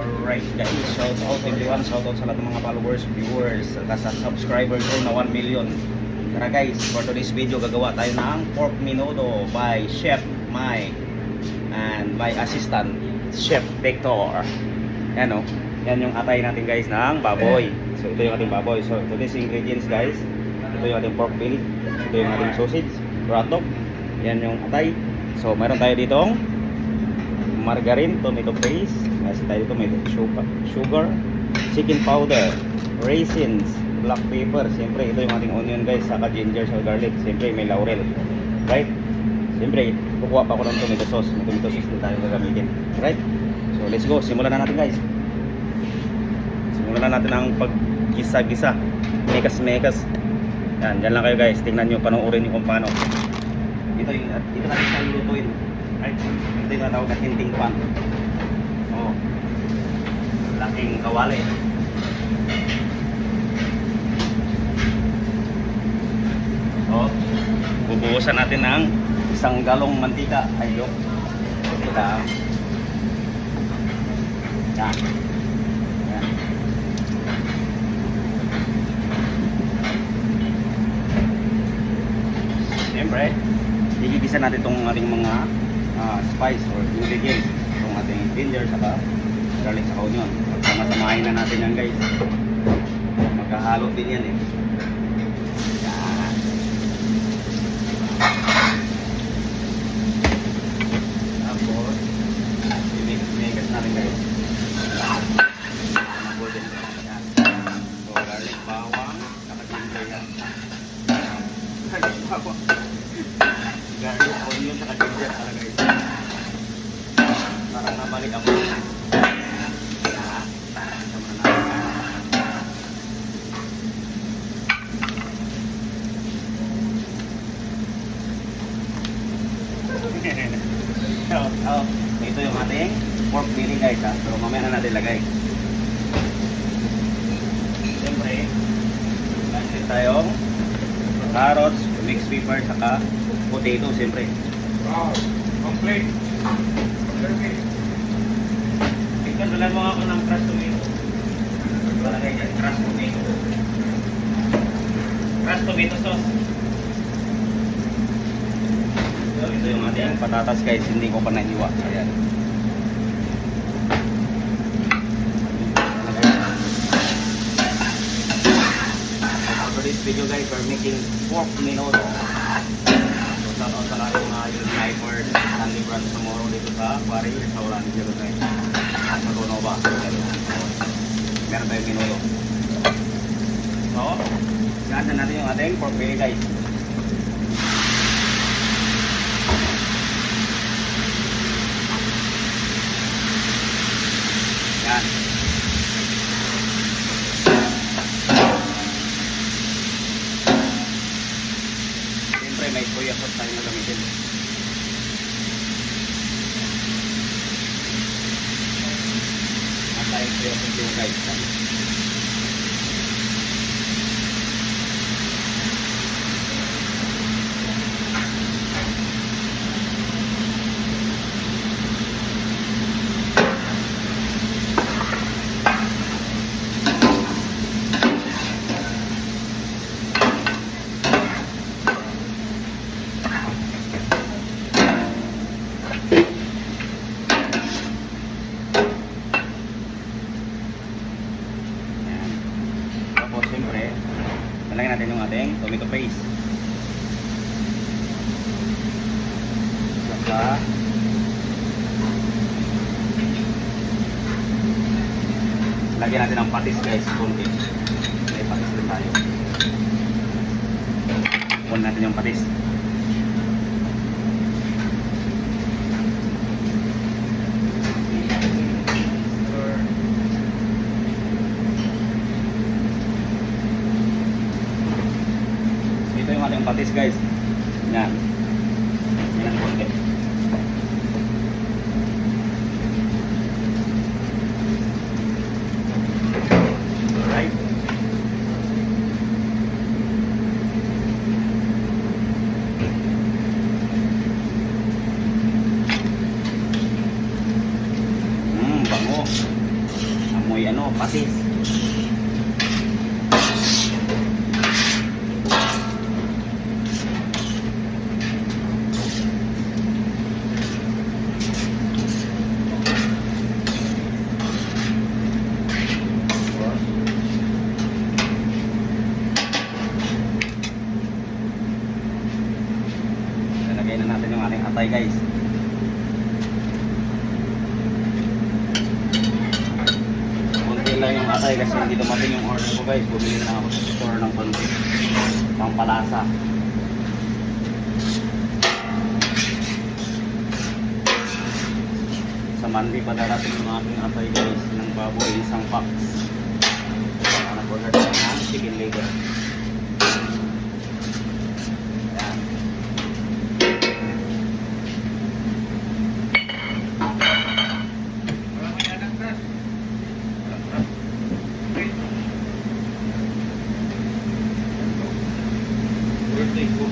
Alright guys, shout out everyone, shout out sa lahat ng mga followers, viewers, at sa subscribers ko na 1 million. Tara guys, for today's video gagawa tayo ng pork menudo by Chef Mike and my assistant Chef Victor. Yan o, yan yung atay natin guys ng baboy. So ito yung ating baboy. So today's ingredients guys, ito yung ating pork belly, ito yung ating sausage, hotdog, yan yung atay. So meron tayo ditong margarine, tomato paste, kasi tayo dito may sugar, chicken powder, raisins, black pepper, siyempre ito yung ating onion guys, saka ginger, saka garlic, siyempre may laurel, right? Siyempre kukuha pa ako ng tomato sauce, may tomato sauce din tayo gagamitin, right? So let's go, simulan na natin guys. Simulan na natin ang paggisa-gisa, mekas-mekas. Yan lang kayo guys, tingnan nyo, panoorin nyo kung paano. Ito natin siya lutuin. Right? Ito yung natawag na hinting pan. Oh, laking kawali. So, bubuhusan natin ng isang galong mantika. Ay, yun. Ito. Yan. Yan. Siyempre, igigisa natin itong ating mga spice or ingredients, itong ating ginger saka garlic saka onion. Sama-samahin na natin yan guys, magkahalo din yan eh. Yan. Tapos i-mix natin guys. Golden brown yan. So garlic, bawang saka ginger yan. Garlic, bawang, garlic, onion saka ginger talaga guys. Parang nabalik ako. Ito yung ating pork belly guys ha. So mamaya na natin lagay. Siyempre, lagay tayong carrots, mixed pepper, saka potato siyempre. Wow, complete. Ikaw, dalan mo ako ng crushed tomato. Palagay dyan, crushed tomato. Crushed tomato sauce. So, ito yung ating patatas guys, hindi ko pa nahiwa. Ayan. For this video guys, we're making pork menudo. So, shout out sa lahat yung yung snipers, Sandy Brand tomorrow dito sa Quarry Restaurant dito guys. Sa Gonova. Meron tayong menudo. So, ganda natin yung ating pork belly guys. Yan. Siyempre may soya sauce tayo na gamitin. At tayo soya sauce yung guys. Siyempre, nalagyan natin yung ating tomato paste. Saka lagyan natin ng patis guys, konti. May patis din tayo. Kunin natin yung patis. Ito yung ating patis guys. Yan. Yan ang konti. Alright. Bango. ano, patis. Lalagay na natin yung ating atay guys. Kunti lang yung atay kasi hindi dumating yung order ko guys. Bumili na ako sa store ng konti. Pang palasa. Sa Monday pa darating yung aking atay guys ng baboy, isang box. Nag-order tayo ng chicken liver. Birthday food.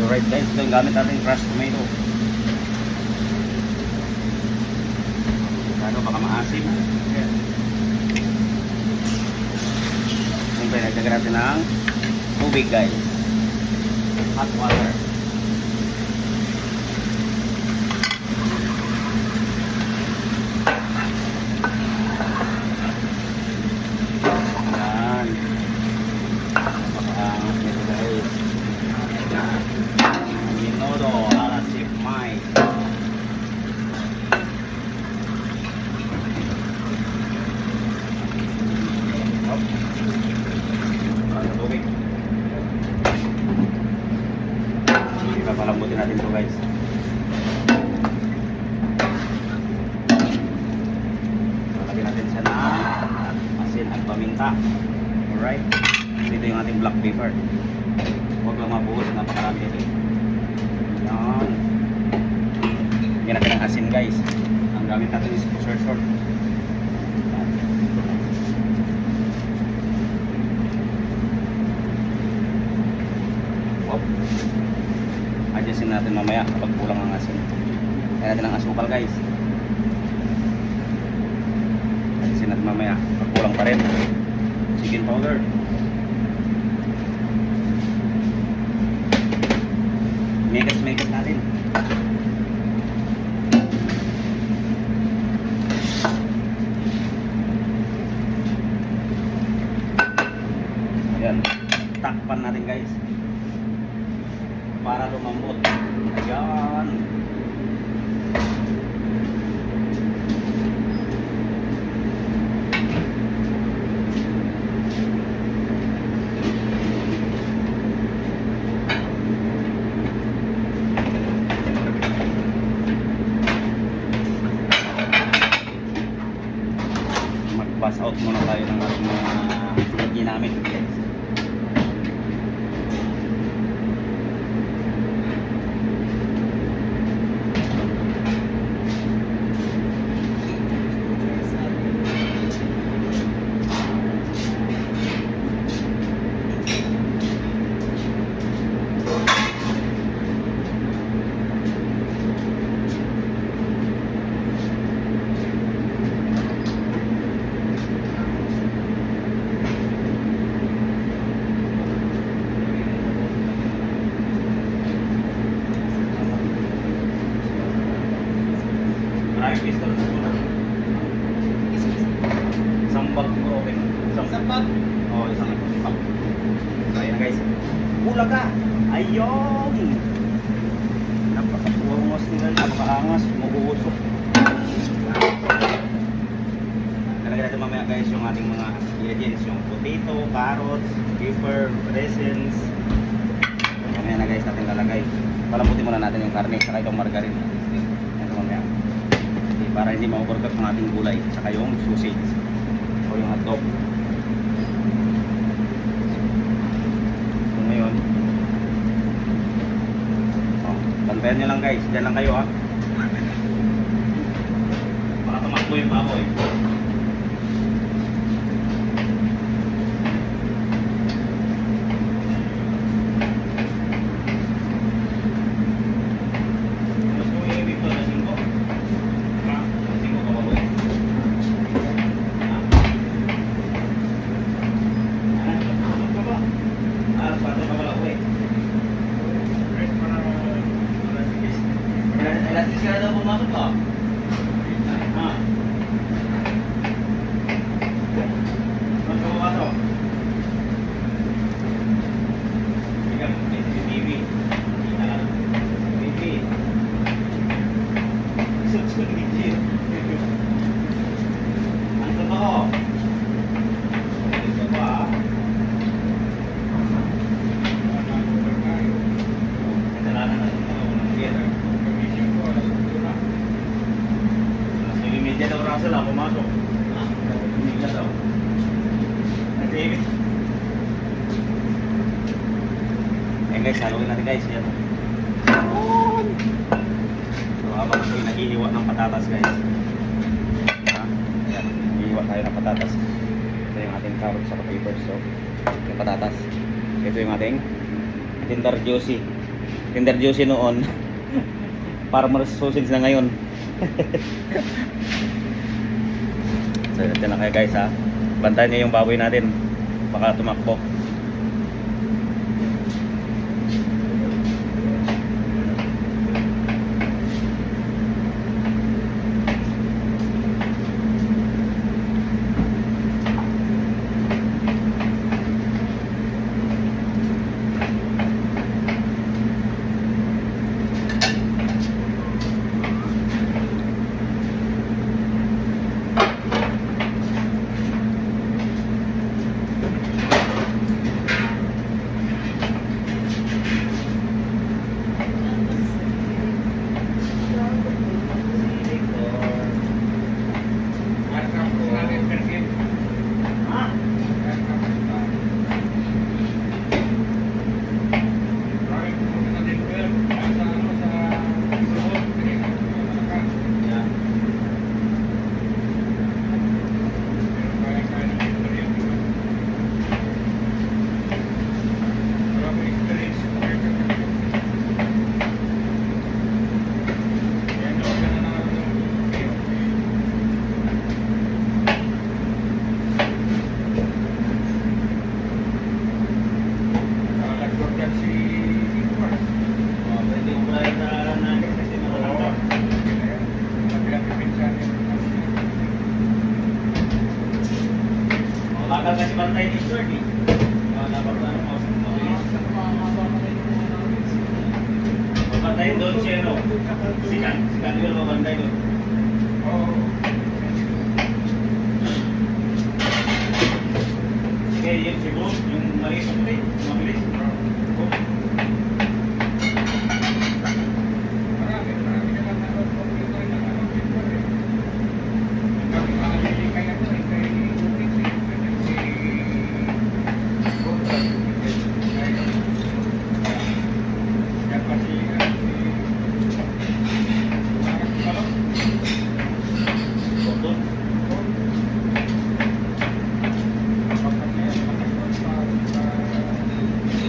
Alright guys, ito yung gamit natin crushed tomato. Ano, baka maasim. Siyempre, nagdagan natin ng tubig guys. Hot water. Yan. Napakaangat nito guys. Minodo ala Chef Mike. Tubig. Papalambutin natin ito guys. Lalagyan natin siya na asin at paminta. Alright. Dito yung ating black pepper. Huwag lang mabuhos, napakarami ito. Yan. Lagyan natin ng asin guys. Ang gamit natin is short. Adjustin natin mamaya kapag kulang ang asin. Kaya natin ang asukal guys. Adjustin natin mamaya kapag kulang pa rin. Chicken powder. Megas natin. Ayan. Takpan natin guys. Para lumambot. Ayan. Mag-pass out muna tayo ng ating mga ginamit guys. Maraming pistol na muna. siguro okay. Isang pack. Oh, isang pack. So, ayan na guys. Bulaga! Ayun! Napakapuwangos nila, napakaangas, umuusok. Nalagay natin mamaya guys yung ating mga ingredients, yung potato, carrots, pepper, raisins. Mamaya na guys natin lalagay. Palambutin muna natin yung karne, saka itong margarine. Ito mamaya. Okay, para hindi ma-overcook ang ating gulay, saka yung sausage o yung hotdog. So ngayon, bantayan nyo lang guys, dyan lang kayo ha. Baka tumakbo yung baboy. Gusto mo yung ibig to na 5? Ha? 5 ka baboy? Ha? Ano ka ba? Pati ka pala ko eh. Elastis ka na daw pumasok ka? Ha? Saan ka pumasok? Sige, may CCTV. Kita ka. TV. Suits ko ni ang totoo. Ito ba? Kasalanan na ito ng theater. Media daw Russell ako pumasok. Media daw. David. Ayan guys, haluin natin guys. Yan. So habang ako'y naghihiwa ng patatas guys. Ha? Ayan, naghihiwa tayo ng patatas. Ito yung ating carrots sa papers. So, yung patatas. Ito yung ating Kinder Juicy. Kinder Juicy noon. Farmer's sausage na ngayon. So, ito na kayo guys ha. Bantayan niyo yung baboy natin. Baka tumakbo. Bakal kasi bantay ni Short eh. Dapat na mo mabilis. Mabantayin doon siya no. Sikat yun mabantay doon. Sige, yun siguro. Yung maliit mo rin. Mabilis.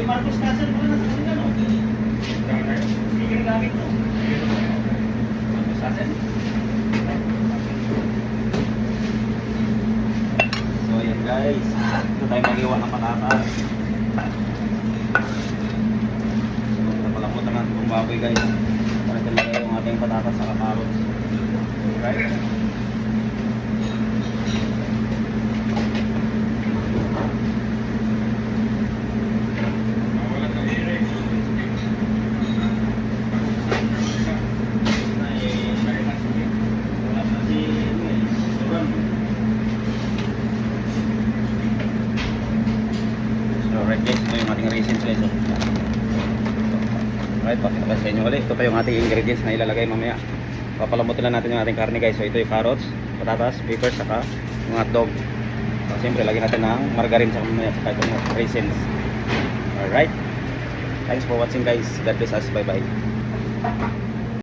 Marcos Castle po na sa kanila, no? Sige yung gamit mo. Marcos Castle. So, ayan guys. Ito tayo mag-iwa ng patatas. So, napalapot naman itong baboy guys. Para talaga yung ating patatas sa carrots. Right? Alright guys, ito yung ating raisins guys. Oh. Alright, pakita ko sa inyo ulit. Ito pa yung ating ingredients na ilalagay mamaya. Papalamutin lang natin yung ating karne guys. So ito yung carrots, patatas, peppers, saka yung hotdog. So, siyempre, lagyan natin ng margarine sa mamaya saka itong raisins. Alright. Thanks for watching guys. God bless us. Bye bye.